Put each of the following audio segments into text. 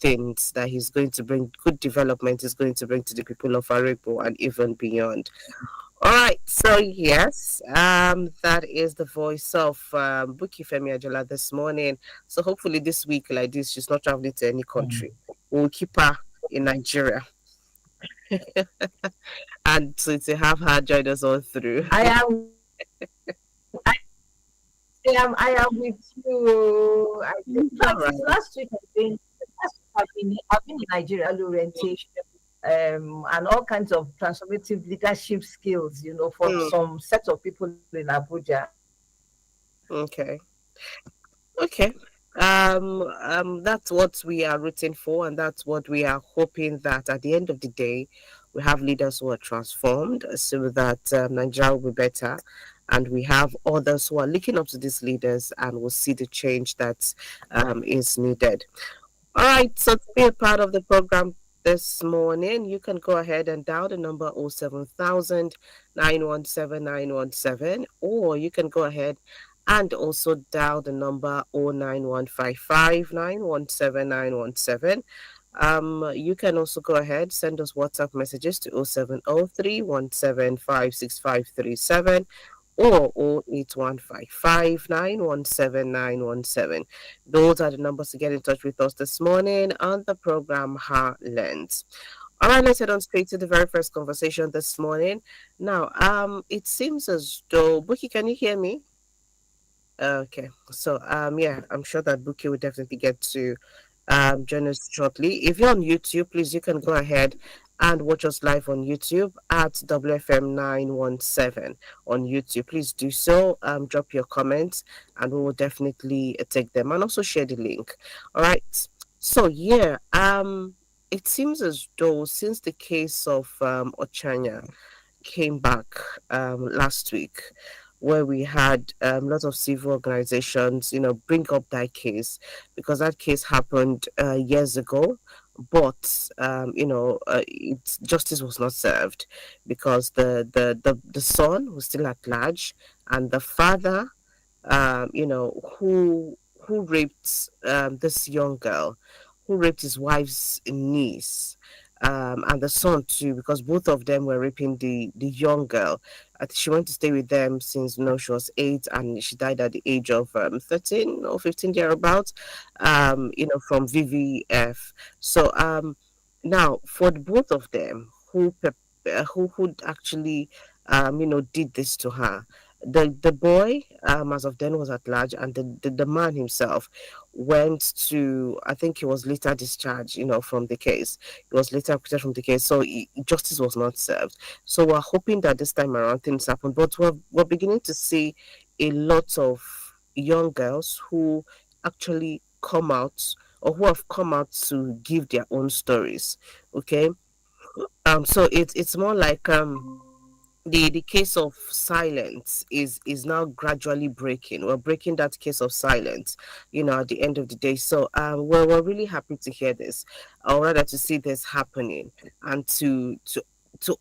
things that he's going to bring, good development is going to bring to the people of Aripo and even beyond. All right, so yes, that is the voice of Buki Femi Ajola this morning. So hopefully this week, like this, she's not traveling to any country. We'll keep her in Nigeria, and to have her join us all through. I am I am with you. In All fact, right. since I've been in Nigeria orientation, and all kinds of transformative leadership skills, for Mm, some set of people in Abuja. okay. Okay. That's what we are rooting for, and that's what we are hoping that at the end of the day, we have leaders who are transformed so that Nigeria will be better. And we have others who are looking up to these leaders and will see the change that is needed. All right, so to be a part of the program this morning, you can go ahead and dial the number 07000 or you can go ahead and also dial the number 09155 you can also go ahead, send us WhatsApp messages to 0703 or 08155 Those are the numbers to get in touch with us this morning on the program Heartlands. All right, let's head on straight to the very first conversation this morning. Now, it seems as though Buki, can you hear me? Okay, so yeah, I'm sure that Buki will definitely get to join us shortly. If you're on YouTube, please you can go ahead and watch us live on YouTube at WFM 917 on YouTube. Please do so. Drop your comments, and we will definitely take them and also share the link. All right. So yeah, it seems as though since the case of Ochanya came back last week, where we had lots of civil organizations, bring up that case because that case happened years ago. But justice was not served because the son was still at large, and the father, who raped this young girl, who raped his wife's niece, and the son too, because both of them were raping the young girl. I think she went to stay with them since she was 8, and she died at the age of 13 or 15 thereabouts. From VVF. So now for the both of them who actually did this to her. The boy, as of then, was at large, and the man himself went to. I think he was later discharged, from the case. He was later acquitted from the case, so justice was not served. So we're hoping that this time around things happen, but we're beginning to see a lot of young girls who actually come out or who have come out to give their own stories. Okay, so it's more like the case of silence is now gradually breaking. We're breaking that case of silence, at the end of the day. So we're really happy to hear this, or rather to see this happening, and to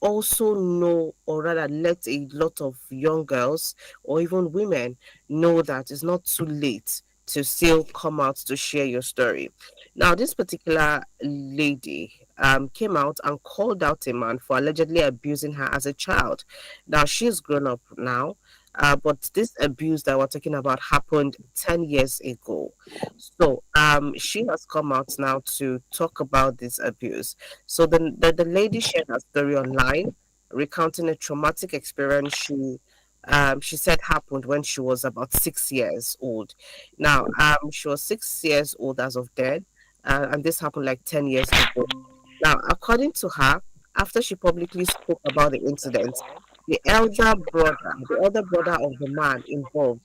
also know, or rather let a lot of young girls or even women know that it's not too late to still come out to share your story. Now, this particular lady came out and called out a man for allegedly abusing her as a child. Now, she's grown up now, but this abuse that we're talking about happened 10 years ago. So, she has come out now to talk about this abuse. So, the lady shared her story online, recounting a traumatic experience she said happened when she was about 6 years old. Now, she was 6 years old as of then, and this happened like 10 years ago. Now, according to her, after she publicly spoke about the incident, the elder brother of the man involved,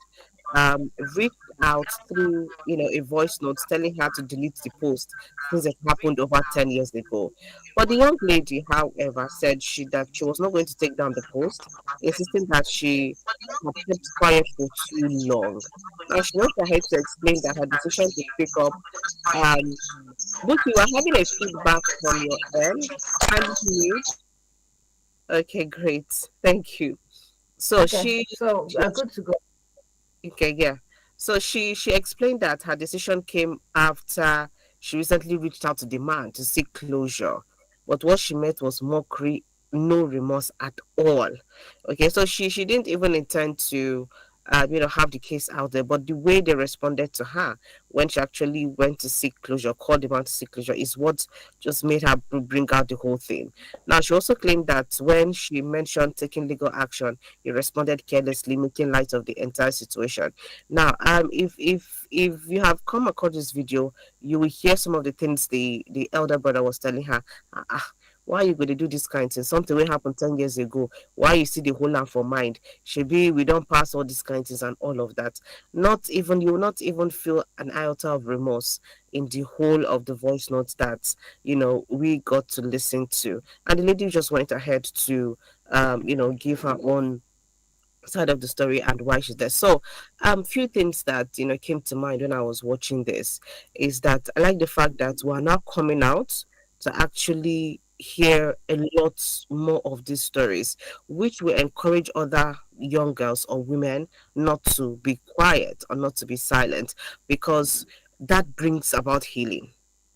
reached out through, a voice note telling her to delete the post since it happened over 10 years ago. But the young lady, however, said that she was not going to take down the post, insisting that she had kept quiet for too long. Now, she went ahead to explain that her decision to speak up, um, look, you are having a feedback from your end. Kindly mute. Okay, great. Thank you. So Okay, so she we are good to go. okay, yeah. So she explained that her decision came after she recently reached out to the man to seek closure. But what she met was mockery, no remorse at all. Okay, so she didn't even intend to have the case out there, but the way they responded to her when she actually went to seek closure, called the man to seek closure, is what just made her bring out the whole thing. Now, she also claimed that when she mentioned taking legal action, he responded carelessly, making light of the entire situation. Now, if you have come across this video, you will hear some of the things the elder brother was telling her. Ah, ah, why you going to do this kind of thing? Something will happen 10 years ago. Why you see the whole land for mind? Should be we don't pass all these kinds of things and all of that. Not even you will not even feel an iota of remorse in the whole of the voice notes that we got to listen to. And the lady just went ahead to give her own side of the story and why she's there. So, few things that came to mind when I was watching this is that I like the fact that we're now coming out to actually hear a lot more of these stories, which will encourage other young girls or women not to be quiet or not to be silent, because that brings about healing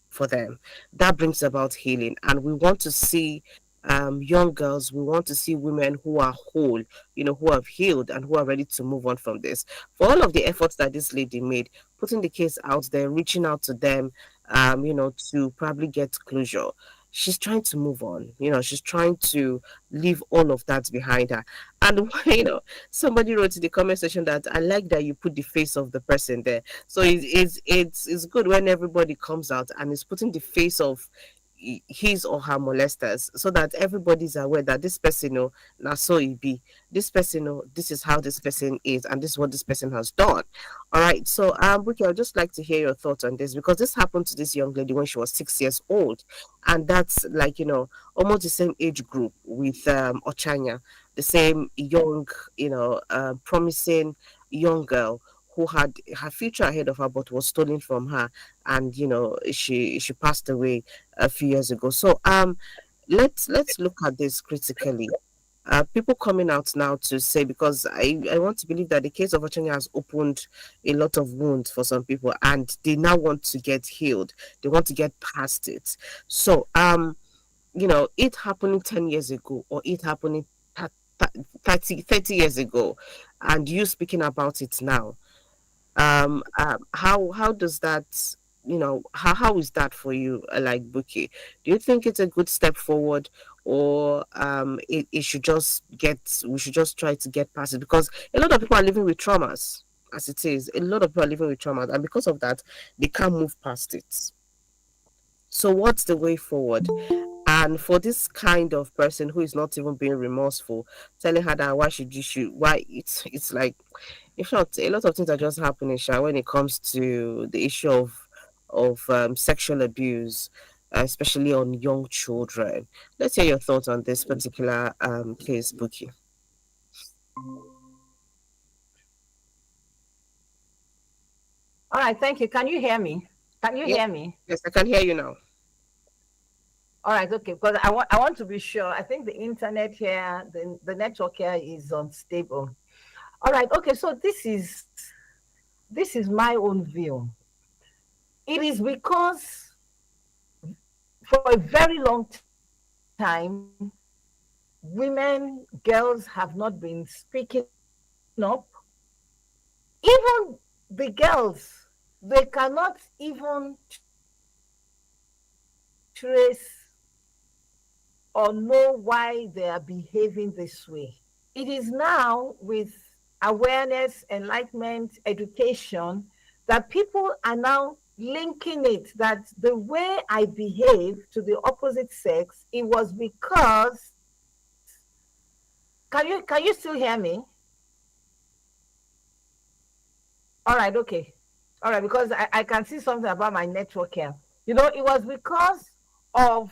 for them. That brings about healing. And we want to see young girls, we want to see women who are whole, who have healed and who are ready to move on from this. For all of the efforts that this lady made, putting the case out there, reaching out to them, to probably get closure. She's trying to move on. She's trying to leave all of that behind her. And somebody wrote in the comment section that I like that you put the face of the person there. So it's good when everybody comes out and is putting the face of his or her molesters, so that everybody's aware that this person, now so it be. This person, this is how this person is, and this is what this person has done. All right. So, Wiki, I'd just like to hear your thoughts on this, because this happened to this young lady when she was 6 years old, and that's like almost the same age group with Ochanya, the same young, promising young girl who had her future ahead of her but was stolen from her, and she passed away a few years ago. So let's look at this critically. People coming out now to say, because I want to believe that the case of Ochenya has opened a lot of wounds for some people, and they now want to get healed. They want to get past it. So it happening 10 years ago, or it happening 30 years ago, and you speaking about it now, how does that, how is that for you, like Buki? Do you think it's a good step forward, or it should just get we should just try to get past it? Because a lot of people are living with traumas, as it is. A lot of people are living with traumas, and because of that they can't move past it. So what's the way forward? And for this kind of person who is not even being remorseful, telling her that why should you shoot, why it's like, in short, a lot of things are just happening, Sha, when it comes to the issue of sexual abuse, especially on young children. Let's hear your thoughts on this particular case, Buki. All right, thank you. Can you hear me? Can you Yeah, hear me? yes, I can hear you now. All right, okay. Because I want to be sure. I think the internet here, the network here is unstable. All right, okay. So this is my own view. It is because for a very long time, women, girls have not been speaking up. Even the girls, they cannot even trace or know why they are behaving this way. It is now with awareness, enlightenment, education that people are now linking it that the way I behave to the opposite sex, it was because, can you still hear me? All right, okay. All right, because I can see something about my network here. It was because of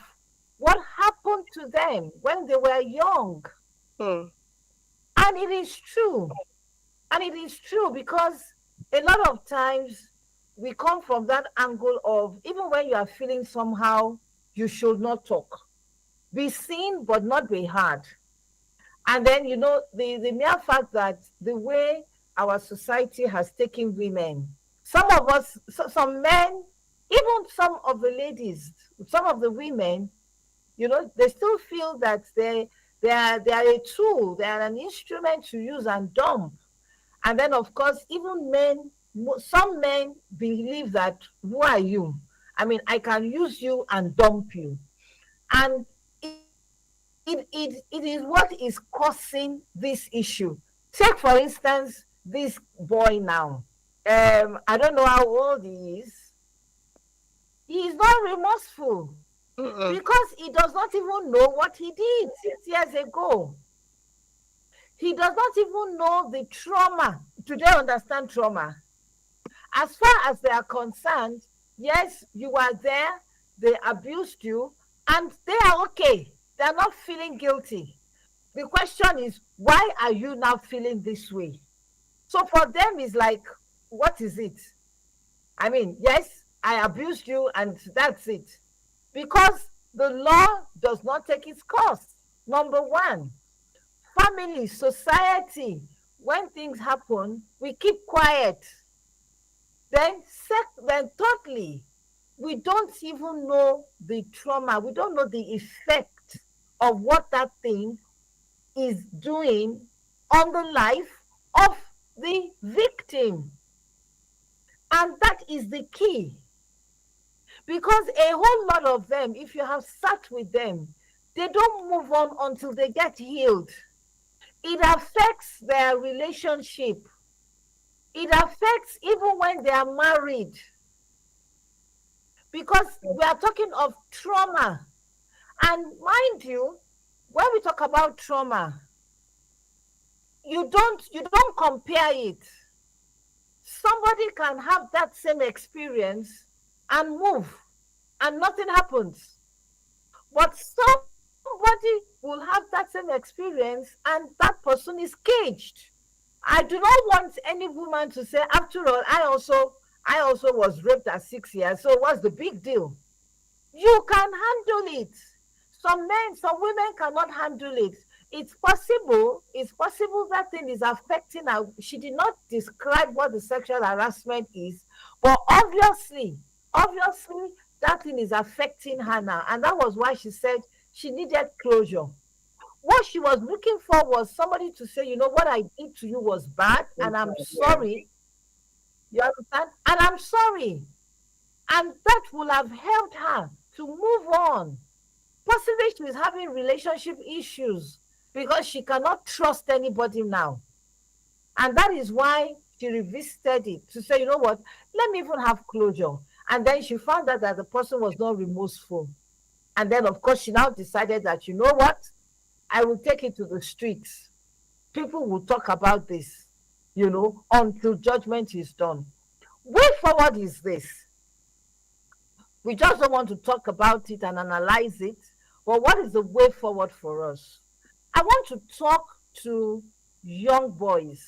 what happened to them when they were young. Hmm. And it is true. And it is true because a lot of times we come from that angle of even when you are feeling somehow, you should not talk. Be seen, but not be heard. And then, the mere fact that the way our society has taken women, some of us, some men Even some of the ladies, some of the women, they still feel that they are a tool, they are an instrument to use and dump. And then, of course, even men, some men believe that, who are you? I mean, I can use you and dump you. And it is what is causing this issue. Take, for instance, this boy now. I don't know how old he is. He is not remorseful Mm-mm. because he does not even know what he did 6 years ago. He does not even know the trauma. Do they understand trauma? As far as they are concerned, yes, you are there, they abused you, and they are okay. They are not feeling guilty. The question is, why are you now feeling this way? So for them, it's like, what is it? I mean, yes, I abused you, and that's it. Because the law does not take its course. Number one, family, society, when things happen, we keep quiet. Then thirdly, we don't even know the trauma. We don't know the effect of what that thing is doing on the life of the victim. And that is the key. Because a whole lot of them, if you have sat with them, they don't move on until they get healed. It affects their relationship. It affects even when they are married. Because we are talking of trauma. And mind you, when we talk about trauma, you don't compare it. Somebody can have that same experience and move, and nothing happens. But somebody will have that same experience and that person is caged. I do not want any woman to say, after all, I also was raped at 6 years, so what's the big deal? You can handle it. Some men, some women cannot handle it. It's possible that thing is affecting her. She did not describe what the sexual harassment is, but obviously, that thing is affecting her now. And that was why she said she needed closure. What she was looking for was somebody to say, what I did to you was bad, and I'm Yeah. sorry. You understand? And I'm sorry. And that will have helped her to move on. Possibly she is having relationship issues because she cannot trust anybody now. And that is why she revisited it to say, what, let me even have closure. And then she found out that the person was not remorseful. And then, of course, she now decided that, what, I will take it to the streets. People will talk about this, until judgment is done. Way forward is this. We just don't want to talk about it and analyze it. But what is the way forward for us? I want to talk to young boys.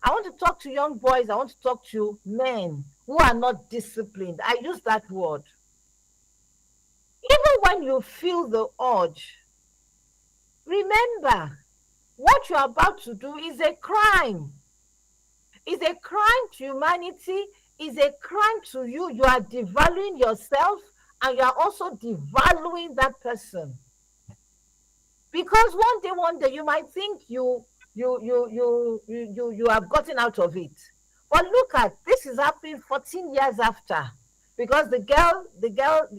I want to talk to young boys. I want to talk to men who are not disciplined. I use that word. Even when you feel the urge, remember what you're about to do is a crime. It's a crime to humanity. It's a crime to you. You are devaluing yourself, and you are also devaluing that person. Because one day you might think you have gotten out of it. But look at this, is happening 14 years after. Because the girl,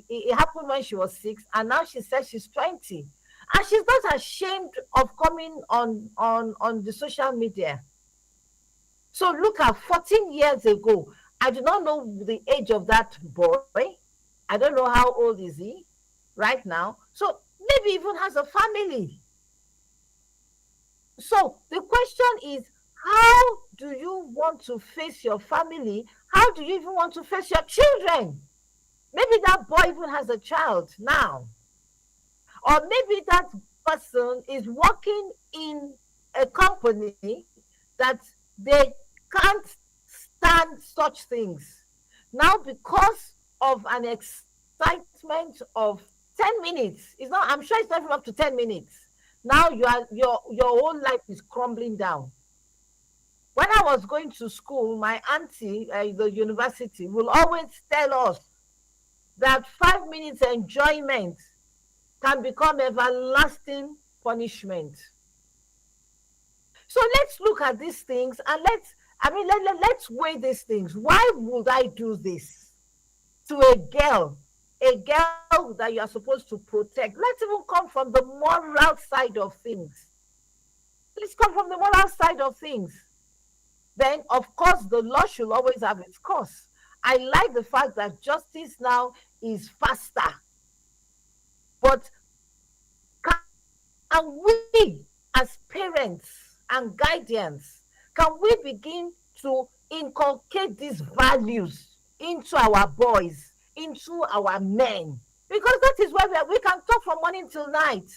it happened when she was 6, and now she says she's 20. And she's not ashamed of coming on the social media. So look at 14 years ago. I do not know the age of that boy. I don't know how old is he right now. So maybe even has a family. So the question is, how do you want to face your family? How do you even want to face your children? Maybe that boy even has a child now. Or maybe that person is working in a company that they can't stand such things. Now, because of an excitement of 10 minutes, I'm sure it's not even up to 10 minutes. Now your whole life is crumbling down. When I was going to school, my auntie at the university will always tell us that 5 minutes enjoyment can become everlasting punishment. So let's look at these things and let's weigh these things. Why would I do this to a girl that you are supposed to protect? Let's even come from the moral side of things. Let's come from the moral side of things. Then, of course, the law should always have its course. I like the fact that justice now is faster. But can we, as parents and guardians, can we begin to inculcate these values into our boys, into our men? Because that is where we can talk from morning till night.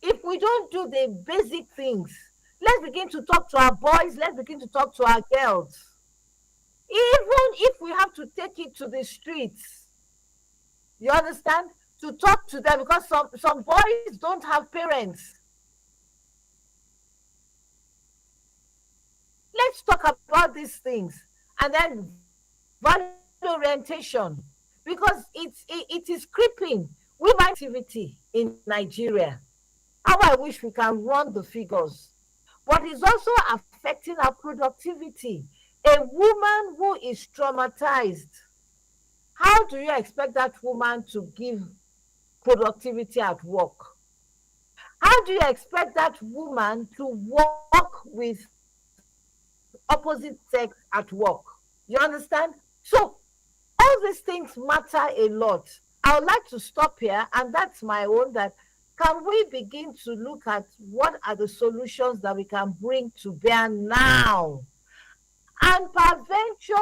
If we don't do the basic things, let's begin to talk to our boys, let's begin to talk to our girls. Even if we have to take it to the streets, you understand? To talk to them, because some boys don't have parents. Let's talk about these things. And then value orientation, because it is creeping. We find activity in Nigeria. How I wish we can run the figures. But it's also affecting our productivity. A woman who is traumatized, how do you expect that woman to give productivity at work? How do you expect that woman to work with opposite sex at work? You understand? So all these things matter a lot. I would like to stop here, and that's my own, that can we begin to look at what are the solutions that we can bring to bear now? And peradventure,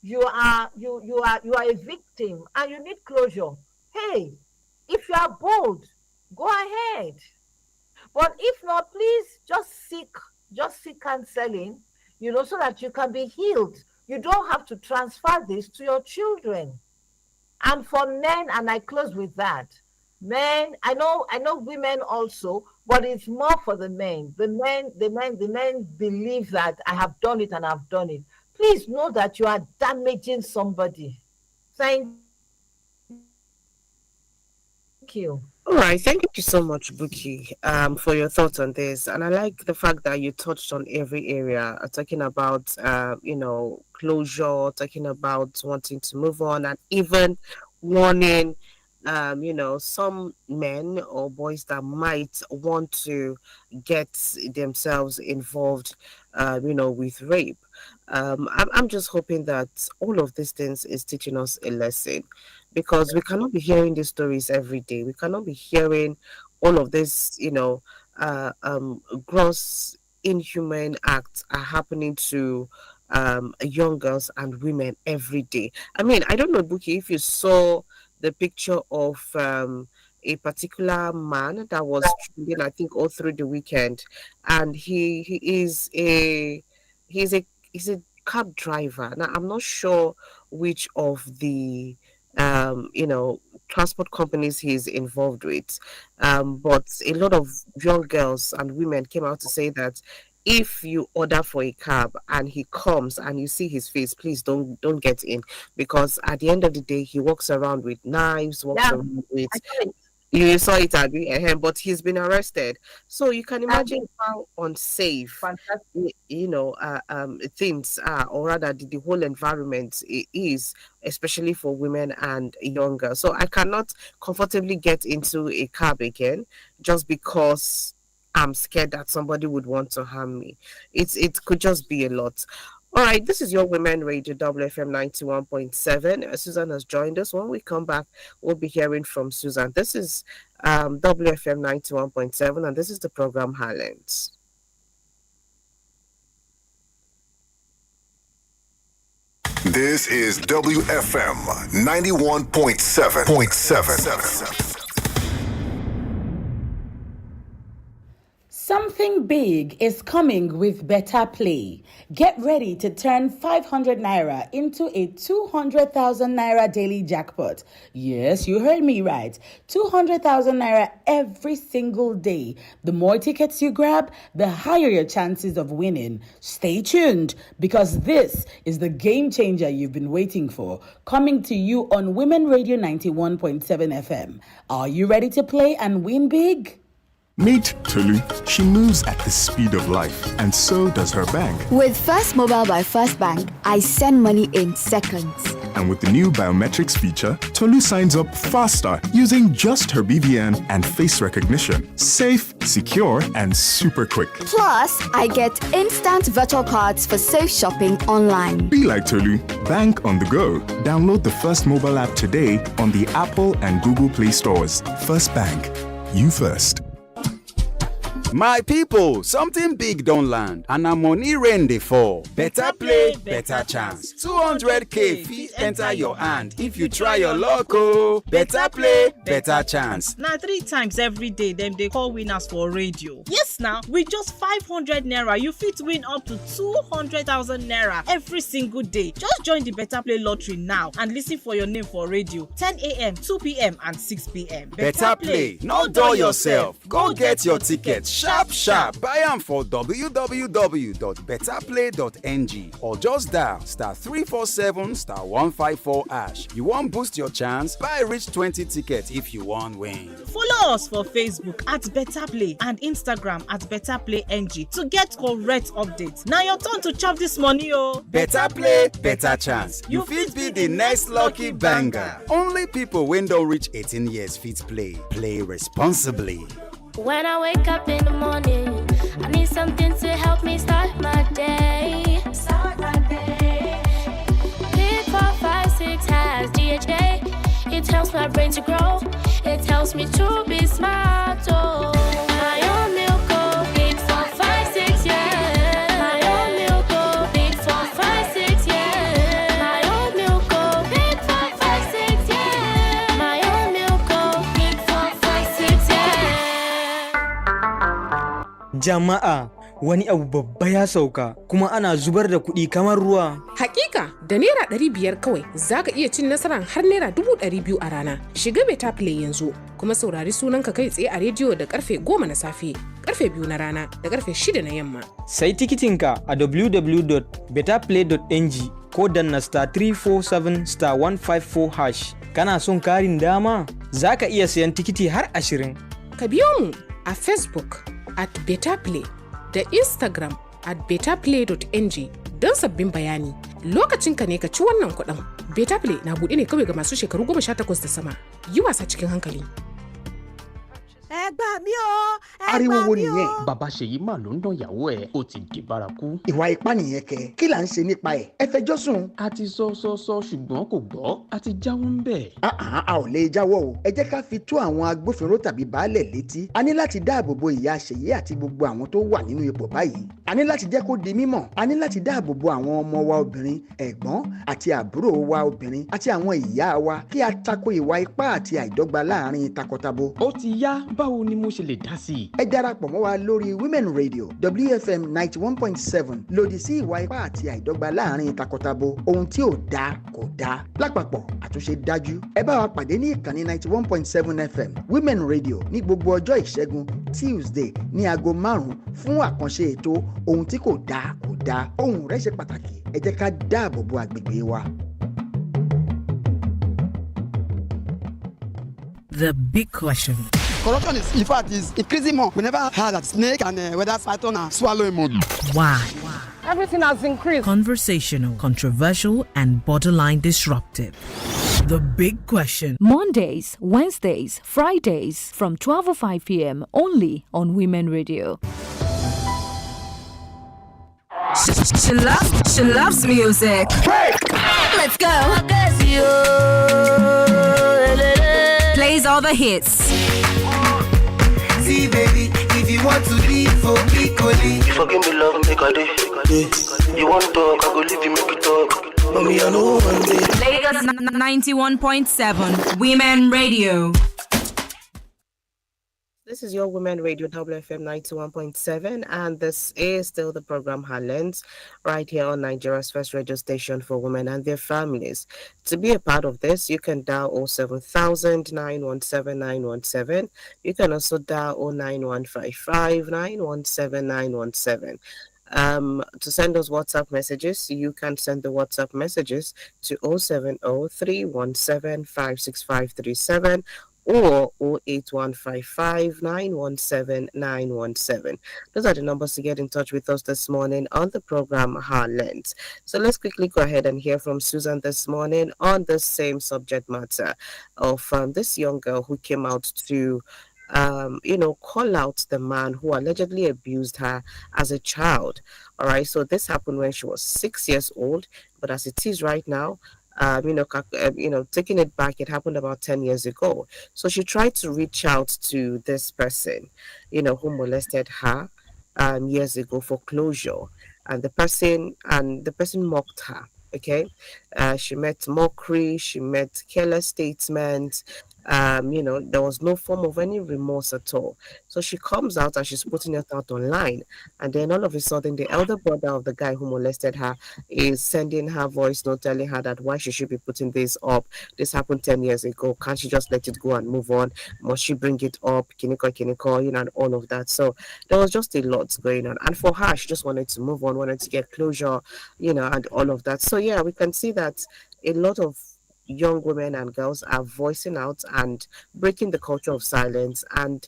you are a victim and you need closure. Hey, if you are bold, go ahead. But if not, please just seek counseling, so that you can be healed. You don't have to transfer this to your children. And for men, and I close with that, men, I know women also, but it's more for the men. The men believe that I have done it and I've done it. Please know that you are damaging somebody. Thank you. All right, thank you so much, Buki, for your thoughts on this. And I like the fact that you touched on every area, talking about, closure, talking about wanting to move on, and even warning, some men or boys that might want to get themselves involved, with rape. I'm just hoping that all of these things is teaching us a lesson, because we cannot be hearing these stories every day. We cannot be hearing all of this, gross, inhumane acts are happening to young girls and women every day. I mean, I don't know, Buki, if you saw the picture of a particular man that was trending, I think, all through the weekend, and he's a he's a cab driver. Now, I'm not sure which of the transport companies he's involved with. But a lot of young girls and women came out to say that if you order for a cab and he comes and you see his face, please don't get in, because at the end of the day he walks around with knives, walks Yeah, around with, I get it. you saw it, Abby, but he's been arrested. So you can I imagine get how unsafe, fantastic. things are, or rather, the whole environment is, especially for women and younger. So I cannot comfortably get into a cab again just because I'm scared that somebody would want to harm me. It could just be a lot. All right, this is your Women Radio WFM 91.7. Susan has joined us. When we come back, we'll be hearing from Susan. This is WFM 91.7, and this is the program Highlands. This is WFM 91.7. Something big is coming with Better Play. Get ready to turn 500 naira into a 200,000 naira daily jackpot. Yes, you heard me right. 200,000 naira every single day. The more tickets you grab, the higher your chances of winning. Stay tuned because this is the game changer you've been waiting for. Coming to you on Women Radio 91.7 FM. Are you ready to play and win big? Meet Tolu. She moves at the speed of life, and so does her bank. With First Mobile by First Bank, I send money in seconds. And with the new biometrics feature, Tolu signs up faster using just her BVN and face recognition. Safe, secure, and super quick. Plus, I get instant virtual cards for safe shopping online. Be like Tolu. Bank on the go. Download the First Mobile app today on the Apple and Google Play stores. First Bank. You first. My people, something big don't land, and a money rain dey fall. Better play, better chance. 200k fit enter your hand if you try your luck. Oh, better play, better chance. Now 3 times every day, them they call winners for radio. Yes, now with just 500 naira, you fit win up to 200,000 naira every single day. Just join the Better Play lottery now and listen for your name for radio. 10 a.m., 2 p.m. and 6 p.m. Better play, no dull yourself. Go get your ticket. Sharp. Buy am for www.betterplay.ng or just dial *347*154#. You want boost your chance? Buy reach 20 tickets if you want win. Follow us for Facebook at Better Play and Instagram at Better Play NG to get correct updates. Now your turn to chop this money, oh. Better play, better chance. You fit be the next lucky banger. Only people when don't reach 18 years fit play. Play responsibly. When I wake up in the morning, I need something to help me start my day. Pick 4, 5, 6 has DHA. It helps my brain to grow. It helps me to be smart. Oh, my own milk, oh, Pick 4, 5, 6, yeah. My own milk, oh, Pick 4, 5, 6, yeah. My own milk, oh, Pick 4, 5, 6, yeah. My own milk, oh, Pick 4, 5, 6, yeah. Jama'a, wani abu babba ya sauka kuma ana zubar da kuɗi kamar ruwa. Hakika, da naira 500 kawai zaka iya cin nasarar har naira 200,000 a rana. Shiga Better Play yanzu kuma saurari sunanka kai tsaye a rediyo da karfe 10 na safe, karfe 2 na rana da karfe 6 na yamma. Sai tikitinka a www.betterplay.ng ko danna *347*154#. Kana son karin dama? Zaka iya sayan tikiti har 20. Ka biyo mu a Facebook at Better Play da Instagram at betterplay.ng don sabbin bayani. Lokacinka ne ka ci wannan kuɗin. Better Play na buɗe ne kawai ga masu shekaru 18 da sama. Yi wasa cikin hankali. ẹ gbà mí o. ariwo wo nìyẹn. bàbá ṣèyí mà ló ń dán ìyàwó ẹ̀ ó ti di bárakú. ìwà ipá nìyẹn kẹ kí là ń ṣe nípa ẹ̀ ẹ fẹjọ́ sùn. a ti sọ ṣùgbọ́n kò gbọ́ a ti jáwọ́ ń bẹ̀. a ò lè jáwọ́ o ẹ jẹ́ ká fi tó àwọn agbófinró tàbí baálẹ̀ létí. a ní láti dáàbò bo ìyá ṣèyí àti gbogbo àwọn tó wà nínú ipò báyìí. a ní láti jẹ́ kó di mímọ̀. a ní láti dáàbò bo àwọn ọmọ wa obìnrin ẹ̀gbọ́n àti àbúrò wa obìnrin àti àwọn ìyá wa kí a tako ìwà ipá àti àìdọ́gba láàrin takọtabo. ó ti yá báwo ni mo ṣe lè dá sí i. ẹ darapọ̀ mọ́ wa lórí Women Radio WFM 91.7 lòdì sí ìwà ipá àti àìdọ́gba láàrin takọtabo. ohun tí ò dáa kò dáa. lápapọ̀ àtúnṣe dájú. ẹ bá wa pàdé ní ìkànnì 91.7 FM Women Radio ní gbogbo ọjọ́ ìṣẹ́gun Tuesday ní aago 5 fún àkànṣe ètò ohun tí kò dáa kò dáa. ohùn rẹ̀ ṣe pàtàkì. ẹ jẹ́ ká dáàbò bo agbègbè wa. The big question. Corruption in fact is increasing more. We never heard that snake and whether python and swallow a money. Why? Everything has increased. Conversational, controversial, and borderline disruptive. The big question. Mondays, Wednesdays, Fridays from 12:05 p.m. only on Women Radio. She loves music. Let's go. Plays all the hits. See, baby, if you want to be for Piccoli, forgive me, love, make a day. You want to talk, I go leave you, make you talk. Mommy, I know one day. Lagos 91.7 Women Radio. This is your Women Radio WFM 91.7, and this is still the program Highlands, right here on Nigeria's first radio station for women and their families. To be a part of this, you can dial 07000 917 917. You can also dial 09155 917 917. To send us WhatsApp messages, you can send the WhatsApp messages to 070 317 56537 or 08155 917 917. Those are the numbers to get in touch with us this morning on the program Heartlands. So let's quickly go ahead and hear from Susan this morning on the same subject matter of this young girl who came out to call out the man who allegedly abused her as a child. All right, so this happened when she was 6 years old, but as it is right now, taking it back, it happened about 10 years ago. So she tried to reach out to this person, who molested her years ago for closure, and the person mocked her. Okay, she met mockery, she met careless statements. There was no form of any remorse at all. So she comes out and she's putting it out online. And then all of a sudden, the elder brother of the guy who molested her is sending her voice note telling her that why she should be putting this up. This happened 10 years ago. Can't she just let it go and move on? Must she bring it up? Kiniko, and all of that. So there was just a lot going on. And for her, she just wanted to move on, wanted to get closure, and all of that. So yeah, we can see that a lot of young women and girls are voicing out and breaking the culture of silence and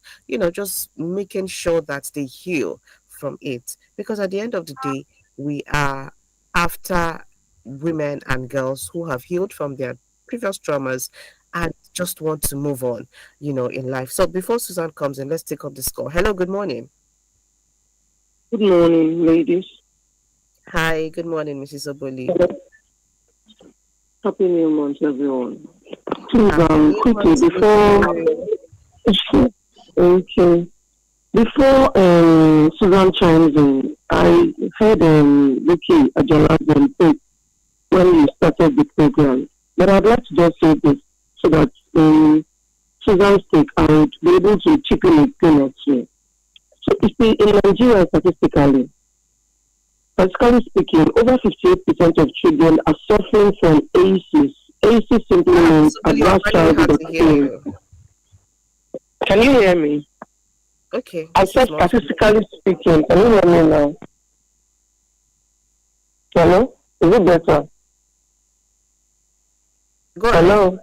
just making sure that they heal from it, because at the end of the day we are after women and girls who have healed from their previous traumas and just want to move on in life. So before Susan comes in, let's take up this call. Hello, good morning. Good morning, ladies. Hi, good morning, Mrs. Oboli. Happy New Month, everyone. Please, quickly, before Susan chimes in, I heard Vicky Ajala's take when you started the program. But I'd like to just say this so that Susan's take, I would be able to chip in a thing or two. So, you see, in Nigeria, statistically speaking, over 58% of children are suffering from ACEs. ACEs simply means advanced childhood experience. Can you hear me? Okay. I said statistically speaking. Can you hear me now? Hello? Is it better? Go ahead. Hello?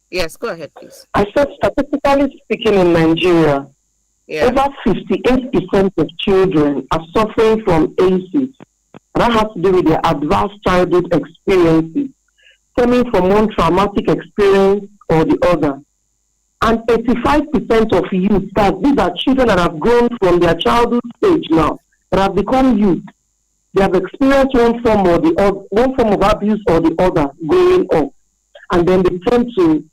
Yes, go ahead, please. I said statistically speaking in Nigeria, over 58% of children are suffering from ACEs. That has to do with their advanced childhood experiences, stemming from one traumatic experience or the other. And 85% of youth, these are children that have grown from their childhood stage now, that have become youth. They have experienced one form of abuse or the other growing up. And then they tend to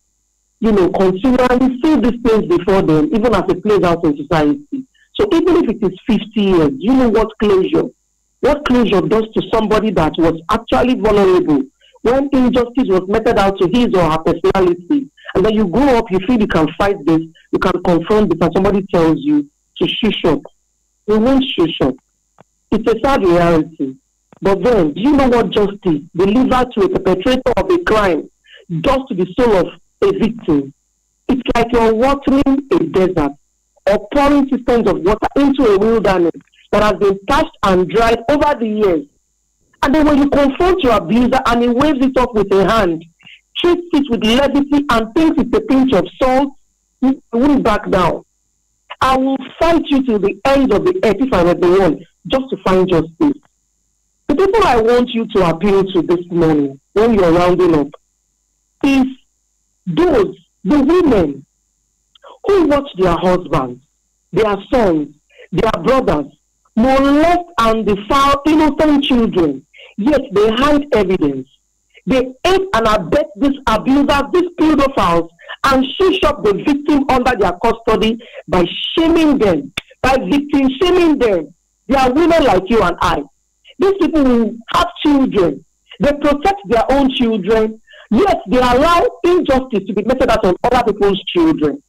continually see these things before them, even as it plays out in society. So even if it is 50 years, you know what closure does to somebody that was actually vulnerable when injustice was meted out to his or her personality. And then you grow up, you feel you can fight this, you can confront this, and somebody tells you to shush up. You won't shush up. It's a sad reality. But then, do you know what justice delivered to a perpetrator of a crime does to the soul of a victim? It's like you're watering a desert or pouring systems of water into a wilderness that has been parched and dried over the years. And then when you confront your abuser and he waves it off with a hand, treats it with levity and thinks it's a pinch of salt, you won't back down. I will fight you till the end of the earth if I were the one, just to find justice. The people I want you to appeal to this morning, when you're rounding up, is the women who watch their husbands, their sons, their brothers molest and defile innocent children, yet they hide evidence. They aid and abet these abusers, these pedophiles, and shush up the victim under their custody by shaming them, by victim shaming them. They are women like you and I. These people who have children, they protect their own children, yet they allow injustice to be meted out on other people's children.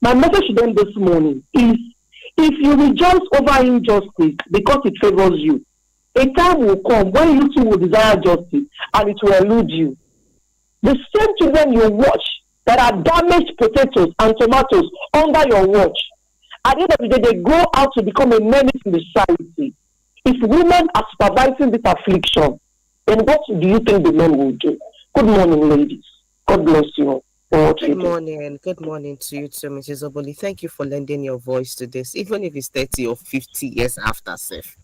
My message to them this morning is, if you rejoice over injustice because it favors you, a time will come when you too will desire justice and it will elude you. The same children you watch that are damaged potatoes and tomatoes under your watch, at the end of the day, they grow out to become a menace in the society. If women are supervising this affliction, then what do you think the men will do? Good morning, ladies. God bless you all. Good morning. Good morning to you too, Mrs. Oboli. Thank you for lending your voice to this, even if it's 30 or 50 years after, Seth.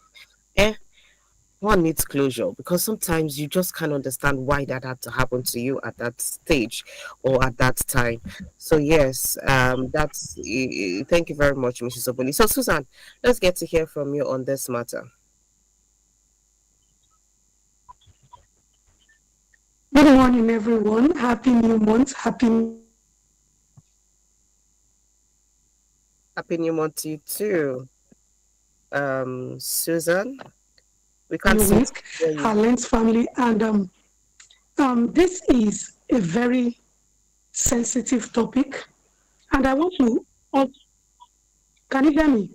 One needs closure, because sometimes you just can't understand why that had to happen to you at that stage or at that time. So yes, thank you very much, Mrs. Oboli. So Susan, let's get to hear from you on this matter. Good morning, everyone. Happy new month. Happy new month to you too. Susan, we can't see Lens family, and this is a very sensitive topic, and I want to. Can you hear me?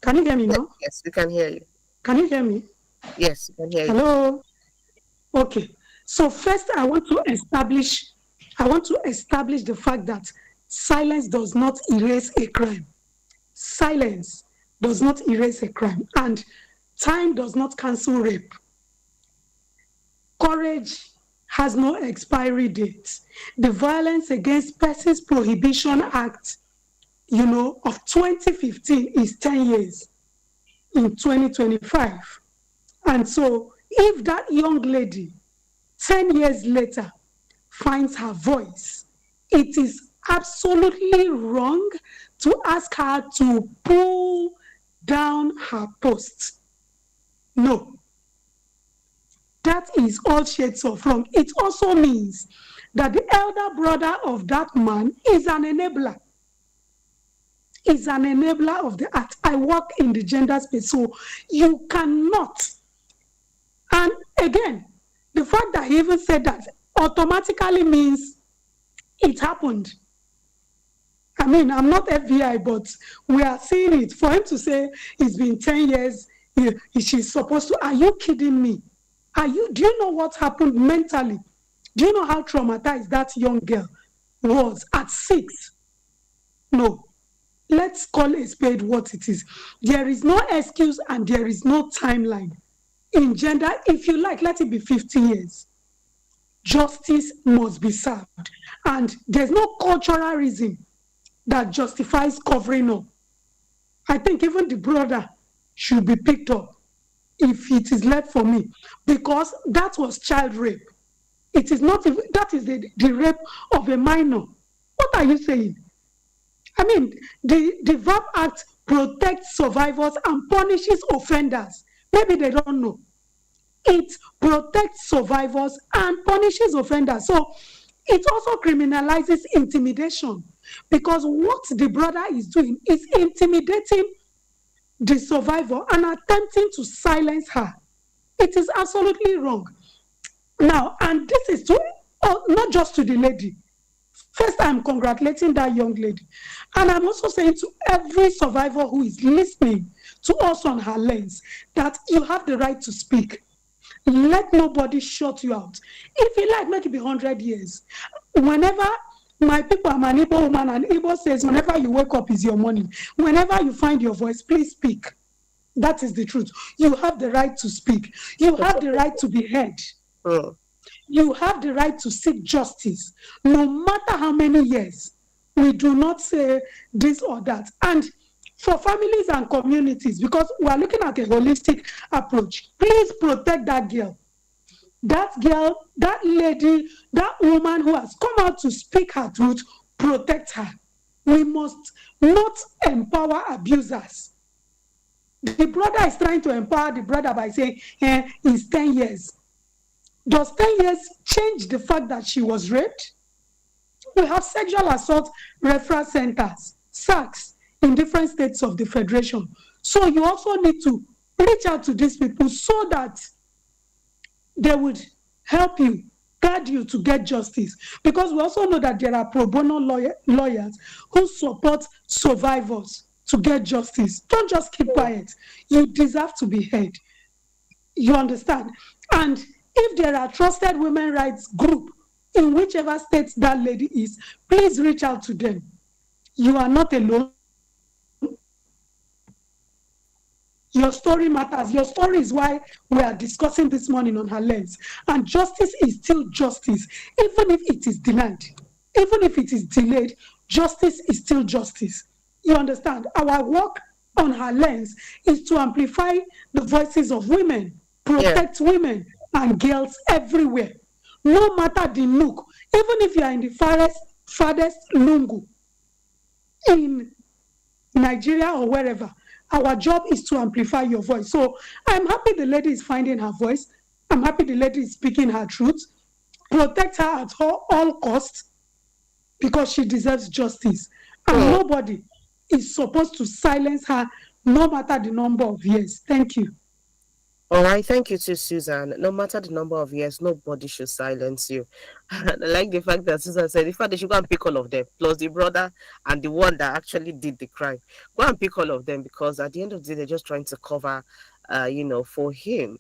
Can you hear me now? Yes, we can hear you. Can you hear me? Yes, we can hear you. Hello. Okay. So first, I want to establish the fact that silence does not erase a crime. Silence does not erase a crime, and time does not cancel rape. Courage has no expiry date. The Violence Against Persons Prohibition Act, of 2015 is 10 years in 2025. And so if that young lady 10 years later finds her voice, it is absolutely wrong to ask her to pull down her post. No. That is all shades of wrong. It also means that the elder brother of that man is an enabler. Is an enabler of the act. I work in the gender space, so you cannot. And again, the fact that he even said that automatically means it happened. I mean, I'm not FBI, but we are seeing it. For him to say it's been 10 years, she's supposed to, are you kidding me? Do you know what happened mentally? Do you know how traumatized that young girl was at 6? No. Let's call a spade what it is. There is no excuse and there is no timeline. In gender, if you like, let it be 50 years. Justice must be served. And there's no cultural reason that justifies covering up. I think even the brother should be picked up if it is left for me, because that was child rape. It is not, that is the rape of a minor. What are you saying? I mean, the VAP Act protects survivors and punishes offenders. Maybe they don't know. It protects survivors and punishes offenders. So it also criminalizes intimidation, because what the brother is doing is intimidating the survivor and attempting to silence her. It is absolutely wrong. Now, and this is not just to the lady. First, I'm congratulating that young lady. And I'm also saying to every survivor who is listening to us on her lens that you have the right to speak. Let nobody shut you out. If you like, make it be 100 years. Whenever my people, I'm an Igbo woman, and Igbo says, whenever you wake up is your morning. Whenever you find your voice, please speak. That is the truth. You have the right to speak. You have the right to be heard. You have the right to seek justice, no matter how many years. We do not say this or that. And for families and communities, because we are looking at a holistic approach, please protect that girl. That girl, that lady, that woman who has come out to speak her truth, protect her. We must not empower abusers. The brother is trying to empower the brother by saying, it's 10 years. Does 10 years change the fact that she was raped? We have sexual assault referral centers, SACs, in different states of the Federation. So you also need to reach out to these people so that they would help you guard you to get justice. Because we also know that there are pro bono lawyers who support survivors to get justice. Don't just keep quiet. You deserve to be heard. You understand? And if there are trusted women rights group in whichever state that lady is, please reach out to them. You are not alone. Your story matters. Your story is why we are discussing this morning on Her Lens. And justice is still justice, even if it is denied. Even if it is delayed, justice is still justice. You understand? Our work on Her Lens is to amplify the voices of women, protect women and girls everywhere. No matter the nook, even if you are in the farthest lungu in Nigeria or wherever, our job is to amplify your voice. So I'm happy the lady is finding her voice. I'm happy the lady is speaking her truth. Protect her at all costs because she deserves justice. And nobody is supposed to silence her no matter the number of years. Thank you. All right, thank you to Susan. No matter the number of years, nobody should silence you. I like the fact that Susan said, in fact, they should go and pick all of them, plus the brother and the one that actually did the crime. Go and pick all of them because at the end of the day, they're just trying to cover, for him.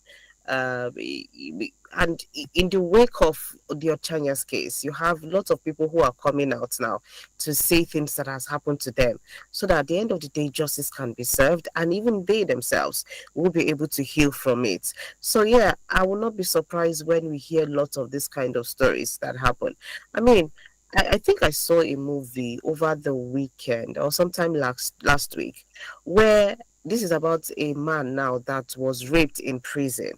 And in the wake of the Ochanya's case, you have lots of people who are coming out now to say things that has happened to them, so that at the end of the day, justice can be served, and even they themselves will be able to heal from it. So yeah, I will not be surprised when we hear lots of this kind of stories that happen. I mean, I think I saw a movie over the weekend or sometime last week where this is about a man now that was raped in prison.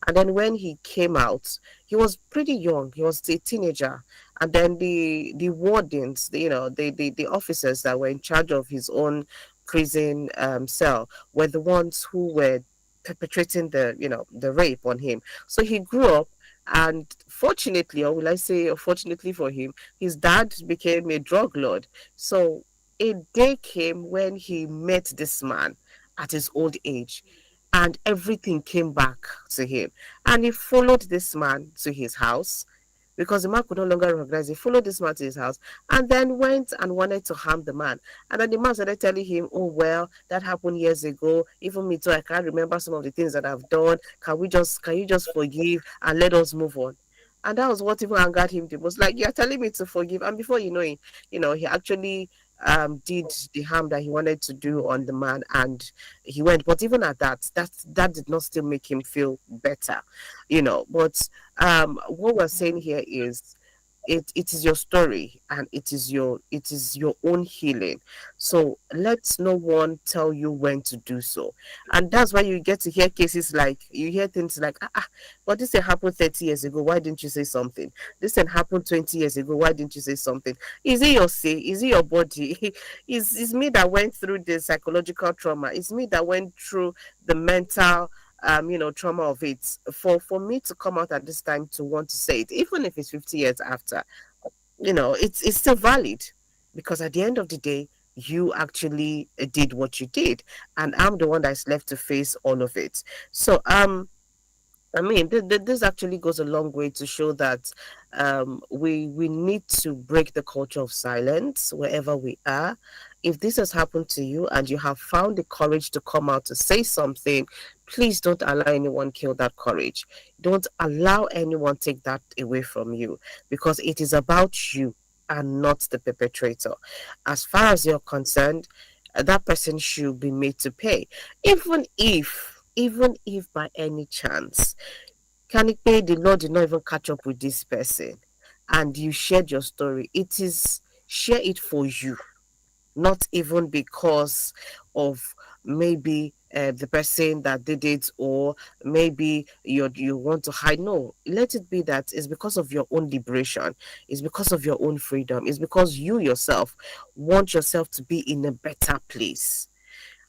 And then when he came out, he was pretty young. He was a teenager. And then the wardens, the officers that were in charge of his own prison cell were the ones who were perpetrating the rape on him. So he grew up, and fortunately, or will I say unfortunately for him, his dad became a drug lord. So a day came when he met this man at his old age, and everything came back to him. And he followed this man to his house because the man could no longer recognize him. He followed this man to his house and then went and wanted to harm the man. And then the man started telling him, oh, well, that happened years ago. Even me too, I can't remember some of the things that I've done. Can you just forgive and let us move on? And that was what even angered him the most. Like, you're telling me to forgive. And before you know it, he actually did the harm that he wanted to do on the man, and he went. But even at that did not still make him feel better, But what we're saying here is, it is your story, and it is your own healing. So let no one tell you when to do so. And that's why you get to hear cases like, you hear things like, but this happened 30 years ago, why didn't you say something? This happened 20 years ago, why didn't you say something? Is it your say? Is it your body? Is me that went through the psychological trauma? Is me that went through the mental trauma of it, for me to come out at this time to want to say it, even if it's 50 years after, it's still valid, because at the end of the day, you actually did what you did, and I'm the one that's left to face all of it. So I mean, this actually goes a long way to show that we need to break the culture of silence wherever we are. If this has happened to you and you have found the courage to come out to say something, please don't allow anyone kill that courage. Don't allow anyone take that away from you, because it is about you and not the perpetrator. As far as you're concerned, that person should be made to pay, even if by any chance, can it pay, the Lord did not even catch up with this person and you shared your story, share it for you, not even because of maybe the person that did it, or maybe you want to hide. No, let it be that it's because of your own liberation, it's because of your own freedom, it's because you yourself want yourself to be in a better place.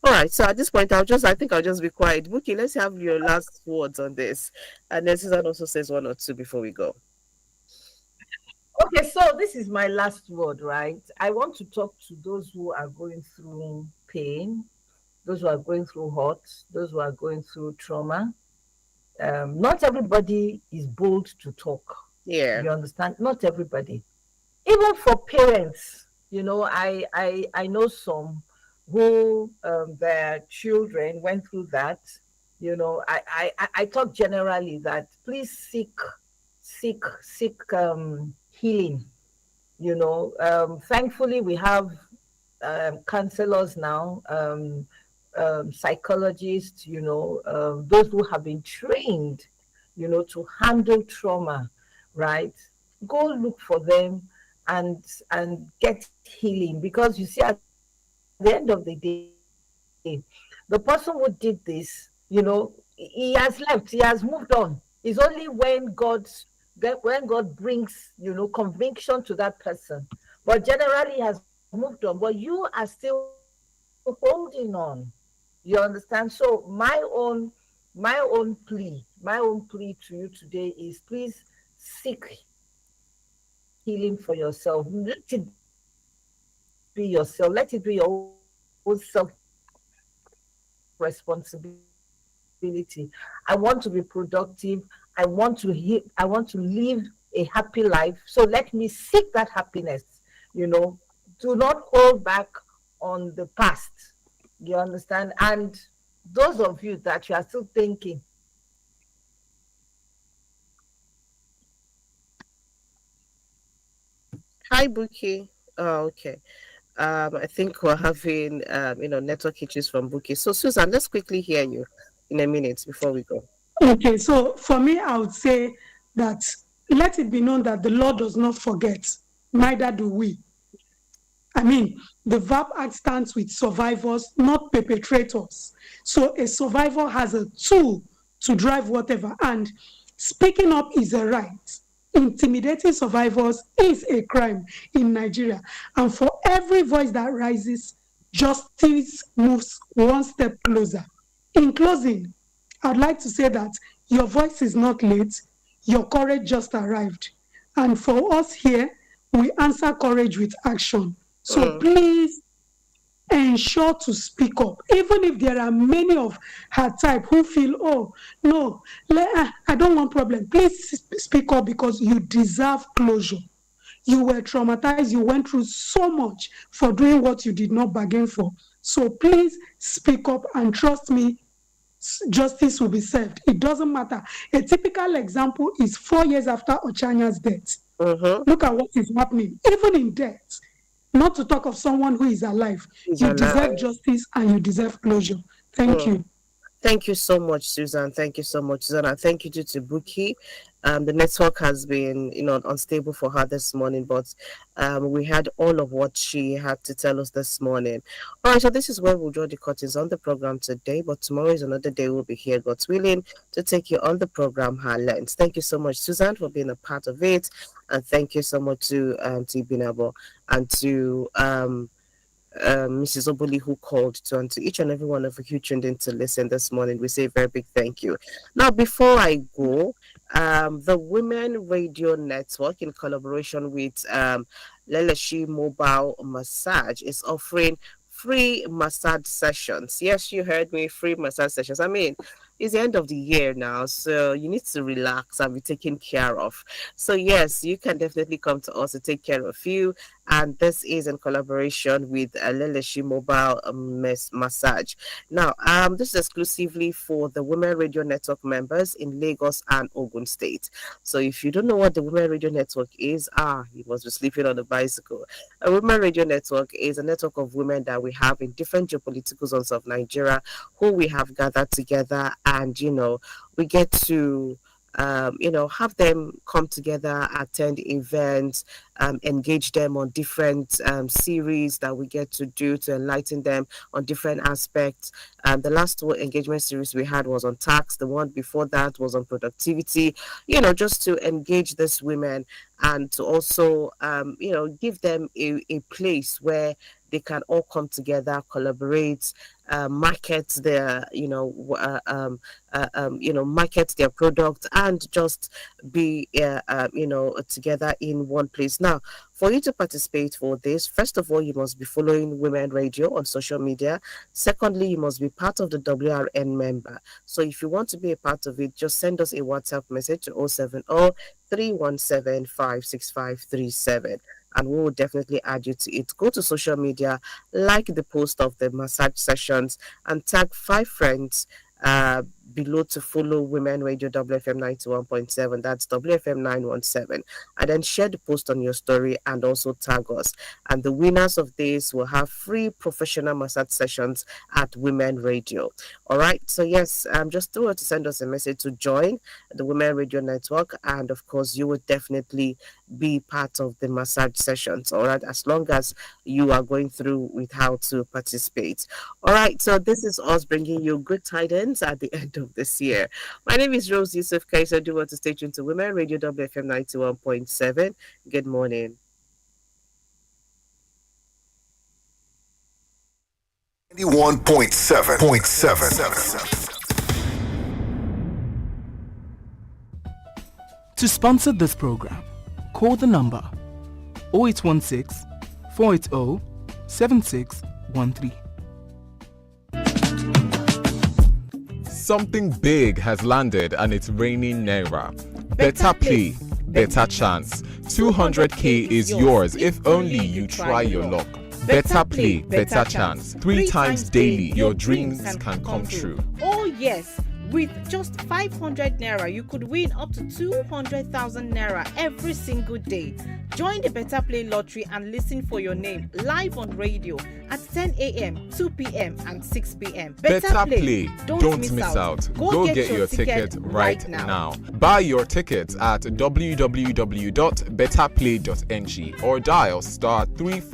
All right, so at this point, I think I'll just be quiet. Buki, let's have your last words on this. And then Susan also says one or two before we go. Okay, so this is my last word, right? I want to talk to those who are going through pain, those who are going through hurt, those who are going through trauma. Not everybody is bold to talk. Yeah. You understand? Not everybody. Even for parents, I know some who their children went through that. I talk generally that please seek healing. Thankfully we have counselors now, psychologists, those who have been trained, to handle trauma, right? Go look for them and get healing, because you see, at the end of the day, the person who did this, he has left, he has moved on. It's only when God brings, conviction to that person. But generally, he has moved on. But you are still holding on. You understand? So my own plea to you today is, please seek healing for yourself. Let it be yourself. Let it be your own self responsibility. I want to be productive. I want to I want to live a happy life. So let me seek that happiness. You know, do not hold back on the past. You understand? And those of you that you are still thinking, Hi, Buki. Oh, okay. I think we're having network issues from Buki. So Susan, let's quickly hear you in a minute before we go. Okay, so for me, I would say that let it be known that the Lord does not forget, neither do we. I mean, the VAP Act stands with survivors, not perpetrators. So a survivor has a tool to drive whatever, and speaking up is a right. Intimidating survivors is a crime in Nigeria. And for every voice that rises, justice moves one step closer. In closing, I'd like to say that your voice is not late, your courage just arrived. And for us here, we answer courage with action. So please ensure to speak up, even if there are many of her type who feel, oh, no, I don't want problem. Please speak up, because you deserve closure. You were traumatized, you went through so much for doing what you did not bargain for. So please speak up, and trust me, justice will be served. It doesn't matter. A typical example is 4 years after Ochanya's death. Look at what is happening, even in death. Not to talk of someone who is alive. You deserve justice and you deserve closure. Thank you. Thank you so much, Susan. Thank you so much, Susan. And thank you to Buki. The network has been, unstable for her this morning, but we had all of what she had to tell us this morning. All right, so this is where we'll draw the curtains on the program today, but tomorrow is another day we'll be here, God's willing, to take you on the program, Her Lens. Thank you so much, Susan, for being a part of it. And thank you so much to Ibinabo and to Mrs. Oboli, who called to, and to each and every one of you who tuned in to listen this morning. We say a very big thank you. Now, before I go, the Women Radio Network, in collaboration with Leleshi Mobile Massage, is offering free massage sessions. Yes, you heard me, free massage sessions. I mean, it's the end of the year now, so you need to relax and be taken care of. So yes, you can definitely come to us to take care of you. And this is in collaboration with Leleshi Mobile Massage. Now, this is exclusively for the Women Radio Network members in Lagos and Ogun State. So if you don't know what the Women Radio Network is, you must be sleeping on a bicycle. A Women Radio Network is a network of women that we have in different geopolitical zones of Nigeria, who we have gathered together, and we get to have them come together, attend events, engage them on different series that we get to do to enlighten them on different aspects. The last engagement series we had was on tax. The one before that was on productivity, just to engage these women and to also, give them a place where they can all come together, collaborate, market their, market their product, and just be, together in one place. Now, For you to participate for this, first of all, you must be following Women Radio on social media. Secondly, you must be part of the WRN member. So if you want to be a part of it, just send us a WhatsApp message to 070 317 56537, and we will definitely add you to it. Go to social media, like the post of the massage sessions, and tag 5 friends below to follow Women Radio WFM 91.7. That's WFM 917. And then share the post on your story and also tag us. And the winners of this will have free professional massage sessions at Women Radio. All right. So yes, just do it to send us a message to join the Women Radio Network. And of course, you will definitely be part of the massage sessions. All right. As long as you are going through with how to participate. All right. So this is us bringing you good tidings at the end of this year. My name is Rose Yusuf Kaiser. Do want to stay tuned to Women Radio WFM 91.7. Good morning. 91.7. To sponsor this program, call the number 0816 480 7613. Something big has landed and it's raining Naira. Better play, better chance. 200k is yours if only you try your luck. Better play, better chance. 3 times daily, your dreams can come true. Oh yes. With just 500 naira, you could win up to 200,000 naira every single day. Join the Better Play Lottery and listen for your name live on radio at 10 a.m., 2 p.m. and 6 p.m. Better Play. Don't miss out. Go get your ticket right now. Buy your tickets at www.betterplay.ng or dial *347